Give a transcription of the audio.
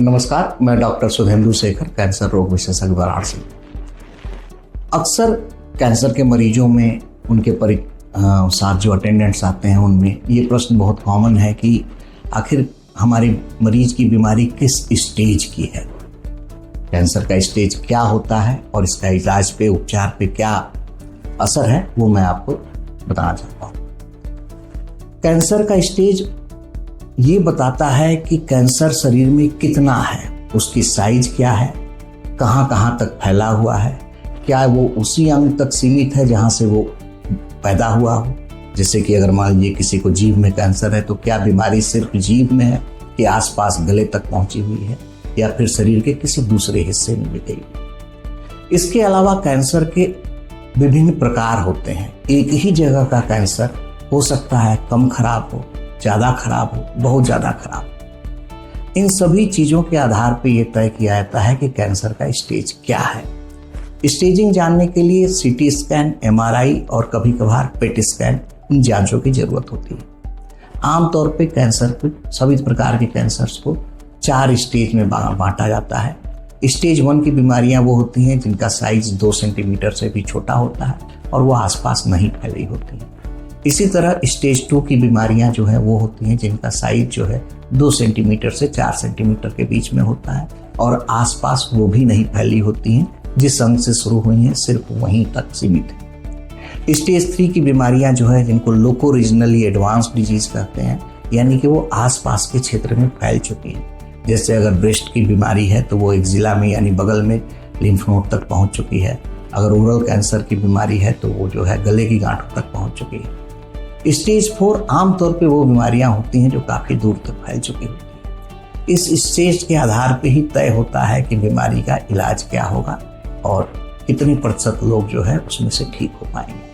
नमस्कार, मैं doctor सुधेंदु Shekhar, cancer रोग विशेषज्ञ वाराणसी। अक्सर कैंसर के मरीजों में उनके साथ जो अटेंडेंट्स आते हैं उनमें ये प्रश्न बहुत कॉमन है कि आखिर हमारे मरीज की बीमारी किस स्टेज की है, कैंसर का स्टेज क्या होता है और इसका इलाज पे, उपचार पे क्या असर है, वो मैं आपको बताना चाहता हूँ। कैंसर का स्टेज ये बताता है कि कैंसर शरीर में कितना है, उसकी साइज क्या है, कहाँ कहाँ तक फैला हुआ है, क्या वो उसी अंग तक सीमित है जहाँ से वो पैदा हुआ हो। जैसे कि अगर मान लीजिए किसी को जीभ में कैंसर है तो क्या बीमारी सिर्फ जीभ में है कि आसपास गले तक पहुंची हुई है या फिर शरीर के किसी दूसरे हिस्से में भी गई। इसके अलावा कैंसर के विभिन्न प्रकार होते हैं। एक ही जगह का कैंसर हो सकता है कम खराब हो, ज़्यादा खराब हो, बहुत ज़्यादा खराब। इन सभी चीज़ों के आधार पर यह तय किया जाता है कि कैंसर का स्टेज क्या है। स्टेजिंग जानने के लिए सीटी स्कैन, एमआरआई और कभी कभार पेट स्कैन, इन जांचों की जरूरत होती है। आमतौर पे कैंसर को, सभी प्रकार के कैंसर्स को 4 स्टेज में बांटा जाता है। स्टेज 1 की बीमारियां वो होती हैं जिनका साइज 2 सेंटीमीटर से भी छोटा होता है और वो आसपास नहीं फैली होती है। इसी तरह स्टेज 2 की बीमारियां जो है वो होती हैं जिनका साइज जो है 2 सेंटीमीटर से 4 सेंटीमीटर के बीच में होता है और आसपास वो भी नहीं फैली होती हैं, जिस अंग से शुरू हुई हैं सिर्फ वहीं तक सीमित है। स्टेज 3 की बीमारियां जो है जिनको लोको रीजनली एडवांस डिजीज कहते हैं, यानी कि वो आसपास के क्षेत्र में फैल चुकी है। जैसे अगर ब्रेस्ट की बीमारी है तो वो एक्जिला में यानी बगल में लिम्फ नोड तक पहुंच चुकी है। अगर ओरल कैंसर की बीमारी है तो वो जो है गले की गांठों तक पहुंच चुकी है। स्टेज 4 आमतौर पे वो बीमारियां होती हैं जो काफ़ी दूर तक फैल चुकी होती हैं। इस स्टेज के आधार पे ही तय होता है कि बीमारी का इलाज क्या होगा और कितनी प्रतिशत लोग जो है उसमें से ठीक हो पाएंगे।